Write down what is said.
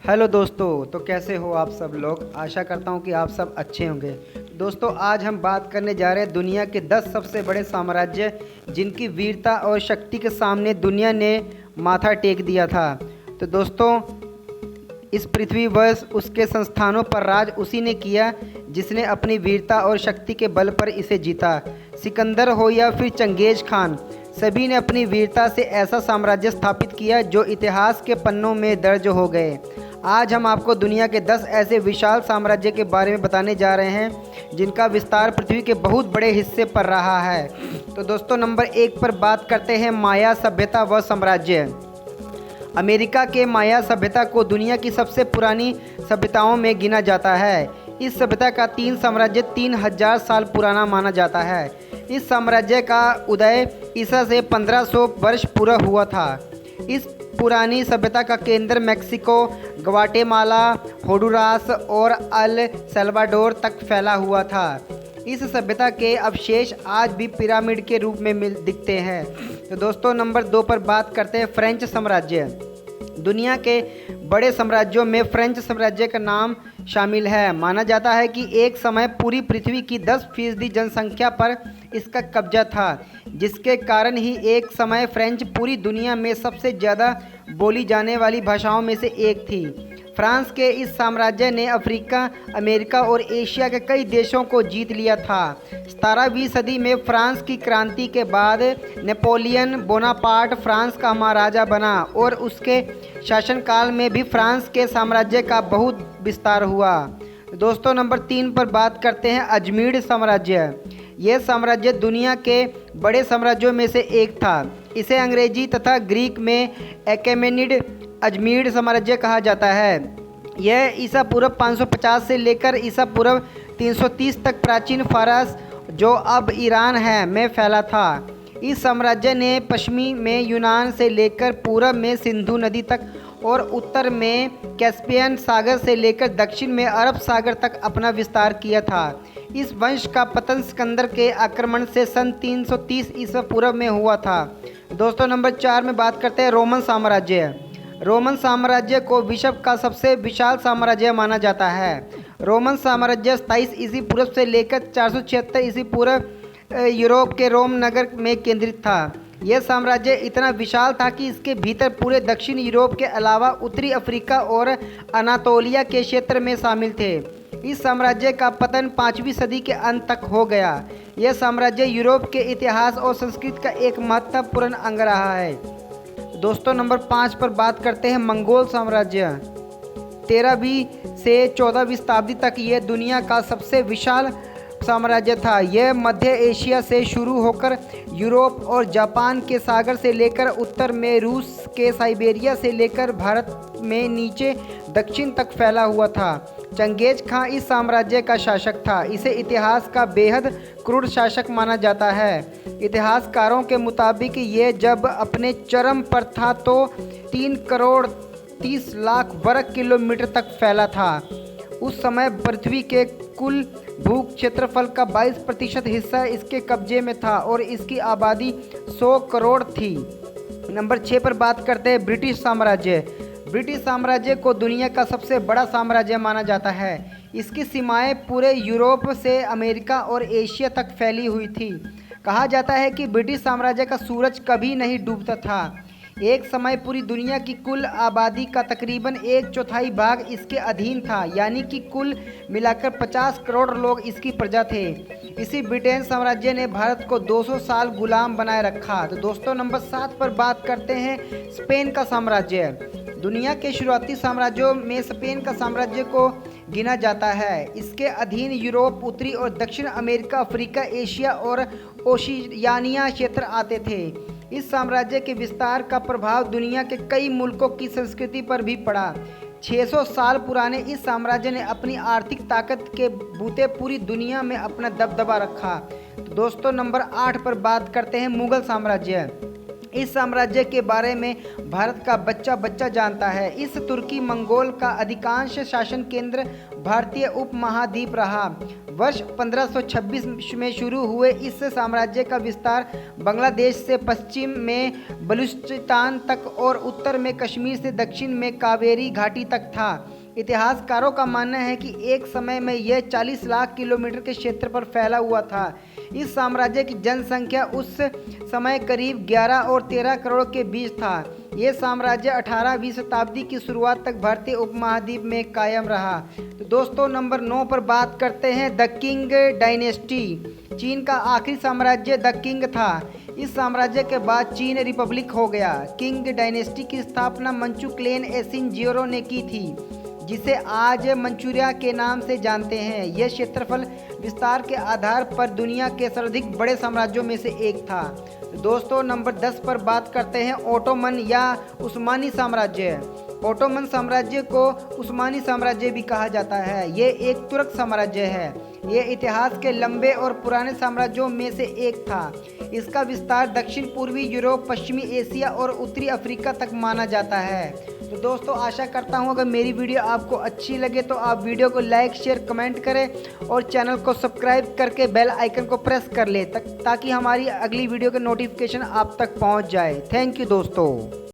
Hello दोस्तों, तो कैसे हो आप सब लोग। आशा करता हूँ कि आप सब अच्छे होंगे। दोस्तों, आज हम बात करने जा रहे हैं दुनिया के 10 सबसे बड़े साम्राज्य जिनकी वीरता और शक्ति के सामने दुनिया ने माथा टेक दिया था। तो दोस्तों, इस पृथ्वी व उसके संस्थानों पर राज उसी ने किया जिसने अपनी वीरता और शक्ति के बल पर इसे जीता। सिकंदर हो या फिर चंगेज खान, सभी ने अपनी वीरता से ऐसा साम्राज्य स्थापित किया जो इतिहास के पन्नों में दर्ज हो गए। आज हम आपको दुनिया के 10 ऐसे विशाल साम्राज्य के बारे में बताने जा रहे हैं जिनका विस्तार पृथ्वी के बहुत बड़े हिस्से पर रहा है। तो दोस्तों, नंबर 1 पर बात करते हैं माया सभ्यता व साम्राज्य। अमेरिका के माया सभ्यता को दुनिया की सबसे पुरानी सभ्यताओं में गिना जाता है। इस सभ्यता का 3 साम्राज्य 3000 साल पुराना माना जाता है। इस साम्राज्य का उदय ईसा से 1500 वर्ष पूर्व हुआ था। इस पुरानी सभ्यता का केंद्र मेक्सिको, ग्वाटेमाला, होंडुरास और अल सल्वाडोर तक फैला हुआ था। इस सभ्यता के अवशेष आज भी पिरामिड के रूप में दिखते हैं। तो दोस्तों, नंबर 2 पर बात करते हैं फ्रेंच साम्राज्य। दुनिया के बड़े साम्राज्यों में फ्रेंच साम्राज्य का नाम शामिल है। माना जाता है कि एक समय पूरी पृथ्वी की 10% जनसंख्या पर इसका कब्जा था, जिसके कारण ही एक समय फ्रेंच पूरी दुनिया में सबसे ज़्यादा बोली जाने वाली भाषाओं में से एक थी। फ्रांस के इस साम्राज्य ने अफ्रीका, अमेरिका और एशिया के कई देशों को जीत लिया था। 17वीं सदी में फ्रांस की क्रांति के बाद नेपोलियन बोनापार्ट फ्रांस का महाराजा बना और उसके शासनकाल में भी फ्रांस के साम्राज्य का बहुत विस्तार हुआ। दोस्तों, नंबर 3 पर बात करते हैं अजमीर साम्राज्य। यह साम्राज्य दुनिया के बड़े साम्राज्यों में से एक था। इसे अंग्रेजी तथा ग्रीक में एकमेनिड अजमीर साम्राज्य कहा जाता है। यह ईसा पूर्व 550 से लेकर ईसा पूर्व 330 तक प्राचीन फारस, जो अब ईरान है, में फैला था। इस साम्राज्य ने पश्चिमी में यूनान से लेकर पूर्व में सिंधु नदी तक और उत्तर में कैस्पियन सागर से लेकर दक्षिण में अरब सागर तक अपना विस्तार किया था। इस वंश का पतन सिकंदर के आक्रमण से सन 330 ईसा पूर्व में हुआ था। दोस्तों, नंबर 4 में बात करते हैं रोमन साम्राज्य। रोमन साम्राज्य को विश्व का सबसे विशाल साम्राज्य माना जाता है। रोमन साम्राज्य 27 ईसा पूर्व से लेकर 476 ईसा पूर्व यूरोप के रोम नगर में केंद्रित था। यह साम्राज्य इतना विशाल था कि इसके भीतर पूरे दक्षिण यूरोप के अलावा उत्तरी अफ्रीका और अनातोलिया के क्षेत्र में शामिल थे। इस साम्राज्य का पतन 5वीं सदी के अंत तक हो गया। यह साम्राज्य यूरोप के इतिहास और संस्कृति का एक महत्वपूर्ण अंग रहा है। दोस्तों, नंबर 5 पर बात करते हैं मंगोल साम्राज्य। 13वीं से 14वीं शताब्दी तक यह दुनिया का सबसे विशाल साम्राज्य था। यह मध्य एशिया से शुरू होकर यूरोप और जापान के सागर से लेकर उत्तर में रूस के साइबेरिया से लेकर भारत में नीचे दक्षिण तक फैला हुआ था। चंगेज खां इस साम्राज्य का शासक था। इसे इतिहास का बेहद क्रूर शासक माना जाता है। इतिहासकारों के मुताबिक ये जब अपने चरम पर था तो 3 करोड़ 30 लाख वर्ग किलोमीटर तक फैला था। उस समय पृथ्वी के कुल भू क्षेत्रफल का 22% हिस्सा इसके कब्जे में था और इसकी आबादी 100 करोड़ थी। नंबर 6 पर बात करते हैं ब्रिटिश साम्राज्य। ब्रिटिश साम्राज्य को दुनिया का सबसे बड़ा साम्राज्य माना जाता है। इसकी सीमाएं पूरे यूरोप से अमेरिका और एशिया तक फैली हुई थी। कहा जाता है कि ब्रिटिश साम्राज्य का सूरज कभी नहीं डूबता था। एक समय पूरी दुनिया की कुल आबादी का तकरीबन 1/4 भाग इसके अधीन था, यानी कि कुल मिलाकर 50 करोड़ लोग इसकी प्रजा थे। इसी ब्रिटेन साम्राज्य ने भारत को 200 साल गुलाम बनाए रखा। तो दोस्तों, नंबर 7 पर बात करते हैं स्पेन का साम्राज्य। दुनिया के शुरुआती साम्राज्यों में स्पेन का साम्राज्य को गिना जाता है। इसके अधीन यूरोप, उत्तरी और दक्षिण अमेरिका, अफ्रीका, एशिया और ओशियानिया क्षेत्र आते थे। इस साम्राज्य के विस्तार का प्रभाव दुनिया के कई मुल्कों की संस्कृति पर भी पड़ा। 600 साल पुराने इस साम्राज्य ने अपनी आर्थिक ताकत के बूते पूरी दुनिया में अपना दबदबा रखा। तो दोस्तों, नंबर 8 पर बात करते हैं मुगल साम्राज्य। इस साम्राज्य के बारे में भारत का बच्चा बच्चा जानता है। इस तुर्की मंगोल का अधिकांश शासन केंद्र भारतीय उपमहाद्वीप रहा। वर्ष 1526 में शुरू हुए इस साम्राज्य का विस्तार बांग्लादेश से पश्चिम में बलूचिस्तान तक और उत्तर में कश्मीर से दक्षिण में कावेरी घाटी तक था। इतिहासकारों का मानना है कि एक समय में यह 40 लाख किलोमीटर के क्षेत्र पर फैला हुआ था। इस साम्राज्य की जनसंख्या उस समय करीब 11 और 13 करोड़ के बीच था। यह साम्राज्य 18वीं शताब्दी की शुरुआत तक भारतीय उपमहाद्वीप में कायम रहा। तो दोस्तों नंबर 9 पर बात करते हैं द किंग डायनेस्टी। चीन का आखिरी साम्राज्य द किंग था। इस साम्राज्य के बाद चीन रिपब्लिक हो गया। किंग डायनेस्टी की स्थापना मंचुक्लेन एसिनजिरो ने की थी, जिसे आज मंचूरिया के नाम से जानते हैं। यह क्षेत्रफल विस्तार के आधार पर दुनिया के सर्वाधिक बड़े साम्राज्यों में से एक था। दोस्तों नंबर 10 पर बात करते हैं ओटोमन या उस्मानी साम्राज्य। ओटोमन साम्राज्य को उस्मानी साम्राज्य भी कहा जाता है। ये एक तुर्क साम्राज्य है। ये इतिहास के लंबे और पुराने साम्राज्यों में से एक था। इसका विस्तार दक्षिण पूर्वी यूरोप, पश्चिमी एशिया और उत्तरी अफ्रीका तक माना जाता है। तो दोस्तों आशा करता हूँ अगर मेरी वीडियो आपको अच्छी लगे तो आप वीडियो को लाइक शेयर कमेंट करें और चैनल को सब्सक्राइब करके बेल आइकन को प्रेस कर लें ताकि हमारी अगली वीडियो के नोटिफिकेशन आप तक पहुँच जाए। थैंक यू दोस्तों।